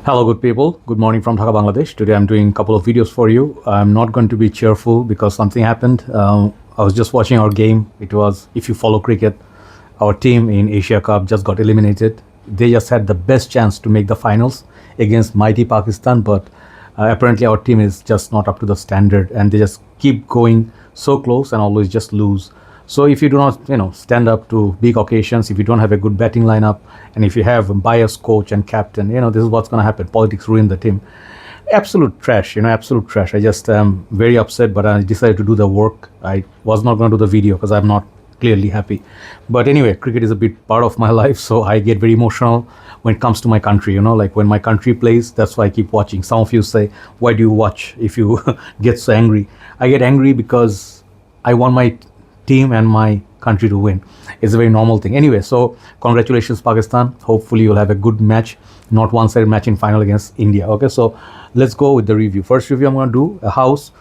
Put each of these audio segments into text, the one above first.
Hello, good people. Good morning from Dhaka, Bangladesh. Today I'm doing a couple of videos for you. I'm not going to be cheerful because something happened. I was just watching our game. It was, if you follow cricket, our team in Asia Cup just got eliminated. They just had the best chance to make the finals against mighty Pakistan, but apparently our team is just not up to the standard, and they just keep going so close and always just lose. So if you do not, stand up to big occasions, if you don't have a good batting lineup, and if you have a biased coach and captain, this is what's going to happen. Politics ruin the team. Absolute trash, absolute trash. I just am very upset, but I decided to do the work. I was not going to do the video because I'm not clearly happy. But anyway, cricket is a bit part of my life, so I get very emotional when it comes to my country. Like when my country plays, that's why I keep watching. Some of you say, why do you watch if you get so angry? I get angry because I want my team and my country to win. It's a very normal thing. Anyway, so congratulations, Pakistan. Hopefully you'll have a good match, not one-sided match in final against India. Okay, so let's go with the review. First review I'm going to do a house.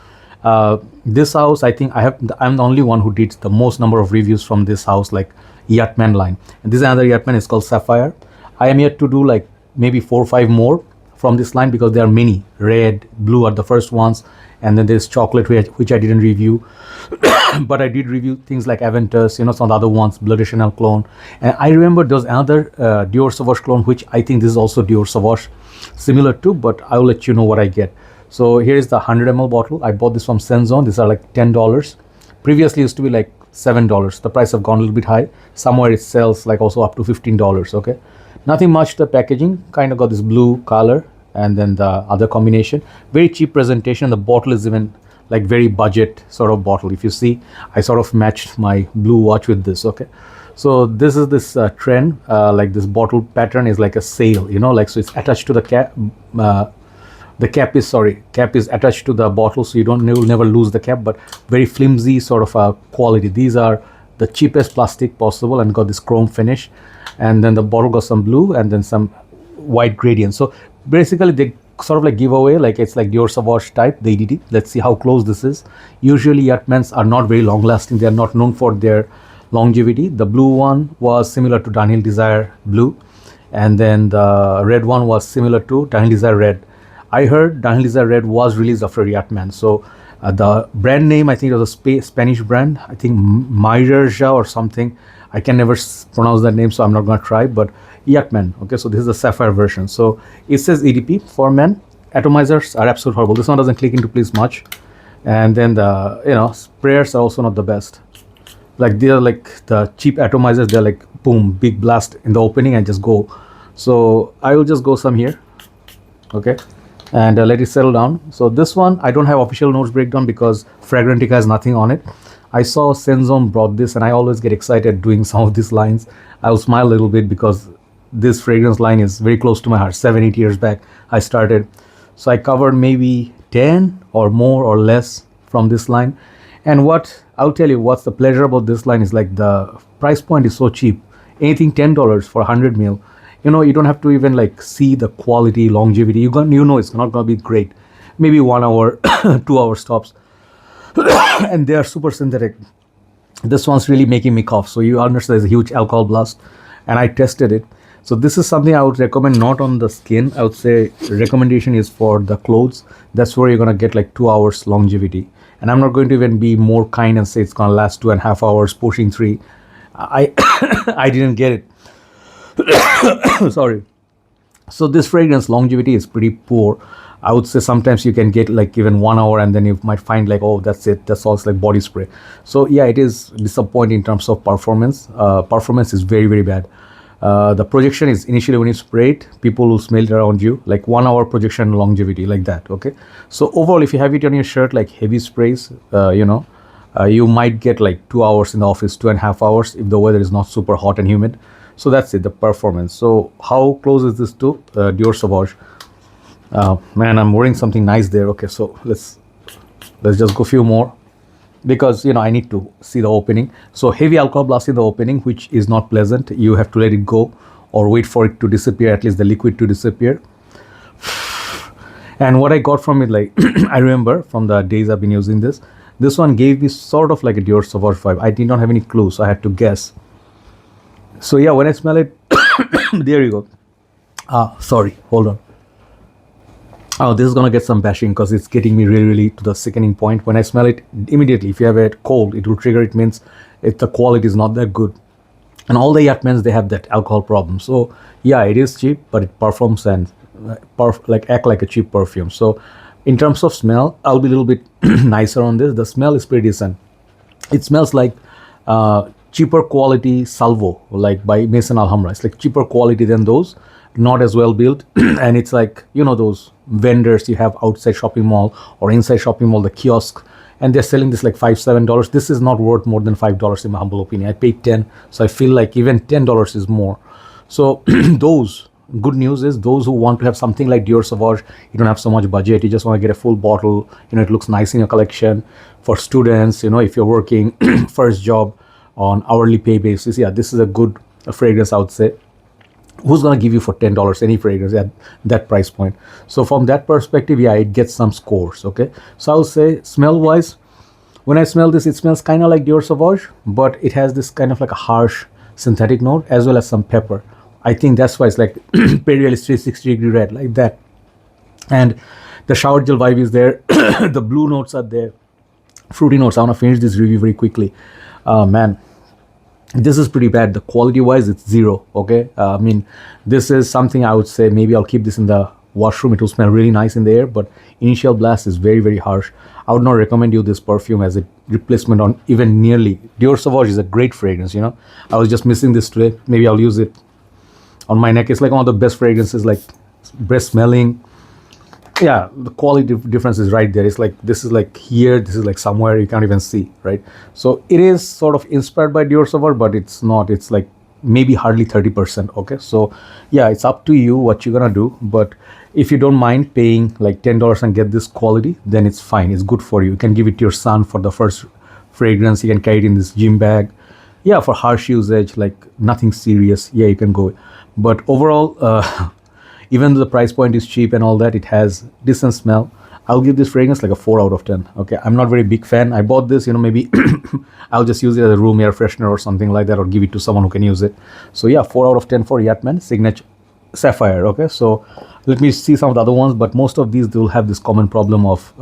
This house, I think I'm the only one who did the most number of reviews from this house, like Yacht Man line. And this is another Yacht Man, it's called Sapphire. I am yet to do like maybe 4 or 5 more from this line because there are many. Red, blue are the first ones, and then there's chocolate, which I didn't review. But I did review things like Aventus, some of the other ones, Blood de Chanel clone. And I remember there was another Dior Sauvage clone, which I think this is also Dior Sauvage, similar to, but I will let you know what I get. So here is the 100 ml bottle. I bought this from Senzone. These are like $10. Previously used to be like $7. The price have gone a little bit high. Somewhere it sells like also up to $15. Okay, nothing much. The packaging kind of got this blue color, and then the other combination. Very cheap presentation. The bottle is even like very budget sort of bottle. If you see, I sort of matched my blue watch with this. Okay, so this is this trend, like this bottle pattern is like a sail, like, so it's attached to the cap. The cap is attached to the bottle, so you'll never lose the cap, but very flimsy sort of a quality. These are the cheapest plastic possible and got this chrome finish, and then the bottle got some blue and then some white gradient. So basically they sort of like give away, like it's like Dior Sauvage type, the EDT. Let's see how close this is. Usually Yachtmans are not very long lasting. They are not known for their longevity. The blue one was similar to Dunhill Desire blue, and then the red one was similar to Dunhill Desire red. I heard Dunhill Desire red was released after Yachtman. So the brand name, I think it was a Spanish brand, I think Mirja or something. I can never pronounce that name, so I'm not going to try, but Yachtman. Okay, so this is the Sapphire version. So it says EDP for men. Atomizers are absolutely horrible. This one doesn't click into place much. And then the, sprayers are also not the best. Like they're like the cheap atomizers, they're like boom, big blast in the opening and just go. So I will just go some here. Okay, and let it settle down. So this one, I don't have official notes breakdown because Fragrantica has nothing on it. I saw Senzone brought this, and I always get excited doing some of these lines. I'll smile a little bit because this fragrance line is very close to my heart. 7-8 years back I started, so I covered maybe 10 or more or less from this line. And what I'll tell you, what's the pleasure about this line is like the price point is so cheap. Anything $10 for 100 ml. You don't have to even like see the quality, longevity. You know it's not gonna be great. Maybe 1 hour 2 hour stops. And they are super synthetic. This one's really making me cough, so you understand there's a huge alcohol blast, and I tested it. So this is something I would recommend, not on the skin. I would say recommendation is for the clothes. That's where you're gonna get like 2 hours longevity. And I'm not going to even be more kind and say it's gonna last 2.5 hours, pushing 3. I I didn't get it. Sorry. So this fragrance longevity is pretty poor. I would say sometimes you can get like even 1 hour, and then you might find like, oh, that's it, that's all, it's like body spray. So yeah, it is disappointing in terms of performance. Performance is very, very bad. The projection is initially when you spray it, people will smell it around you, like 1 hour projection longevity, like that. Okay, so overall, if you have it on your shirt, like heavy sprays, you might get like 2 hours in the office, 2.5 hours if the weather is not super hot and humid. So that's it, the performance. So how close is this to Dior Sauvage? Man, I'm wearing something nice there. Okay, so let's just go a few more, because I need to see the opening. So heavy alcohol blast in the opening, which is not pleasant. You have to let it go or wait for it to disappear, at least the liquid to disappear. And what I got from it, like I remember from the days I've been using this one gave me sort of like a Dior Sauvage vibe. I did not have any clue, so I had to guess. So yeah, when I smell it, there you go. Sorry, hold on. Oh, this is gonna get some bashing because it's getting me really to the sickening point. When I smell it immediately, if you have a cold, it will trigger. It means the quality is not that good. And all the Yachtmans, they have that alcohol problem. So yeah, it is cheap, but it performs and like act like a cheap perfume. So in terms of smell, I'll be a little bit nicer on this. The smell is pretty decent. It smells like cheaper quality Salvo, like by Mason Alhambra. It's like cheaper quality than those, not as well built. And it's like, you know, those vendors you have outside shopping mall or inside shopping mall, the kiosk, and they're selling this like $5-7. This is not worth more than $5 in my humble opinion. I paid 10, so I feel like even $10 is more. So those good news is those who want to have something like Dior Sauvage, you don't have so much budget, you just want to get a full bottle, you know, it looks nice in your collection. For students, you know, if you're working first job on hourly pay basis, yeah, this is a good fragrance, I would say. Who's gonna give you for $10 any fragrance at that price point? So from that perspective, yeah, it gets some scores. Okay, so I'll say smell wise, when I smell this, it smells kind of like Dior Sauvage, but it has this kind of like a harsh synthetic note as well as some pepper. I think that's why it's like Imperialist 360-degree red, like that. And the shower gel vibe is there. The blue notes are there. Fruity notes. I want to finish this review very quickly. Man, this is pretty bad. The quality wise, it's zero. Okay, I mean, this is something I would say maybe I'll keep this in the washroom. It will smell really nice in the air, but initial blast is very harsh. I would not recommend you this perfume as a replacement on even nearly. Dior Sauvage is a great fragrance, you know. I was just missing this today. Maybe I'll use it on my neck. It's like one of the best fragrances, like breath smelling. Yeah, the quality difference is right there. It's like this is like here, this is like somewhere you can't even see, right? So it is sort of inspired by Dior Sauvage, but it's not. It's like maybe hardly 30%. Okay, so yeah, it's up to you what you're gonna do. But if you don't mind paying like $10 and get this quality, then it's fine. It's good for you. You can give it to your son for the first fragrance. You can carry it in this gym bag. Yeah, for harsh usage, like nothing serious. Yeah, you can go. But overall, even though the price point is cheap and all that, it has decent smell. I'll give this fragrance like a 4 out of 10. Okay, I'm not very big fan. I bought this, you know, maybe I'll just use it as a room air freshener or something like that, or give it to someone who can use it. So yeah, 4 out of 10 for Yachtman Signature Sapphire. Okay, so let me see some of the other ones, but most of these, they will have this common problem of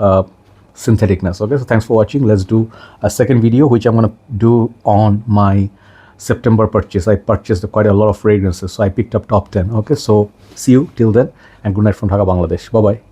syntheticness. Okay, so thanks for watching. Let's do a second video, which I'm gonna do on my September purchase. I purchased quite a lot of fragrances, so I picked up top 10. Okay, so see you till then, and good night from Dhaka, Bangladesh. Bye bye.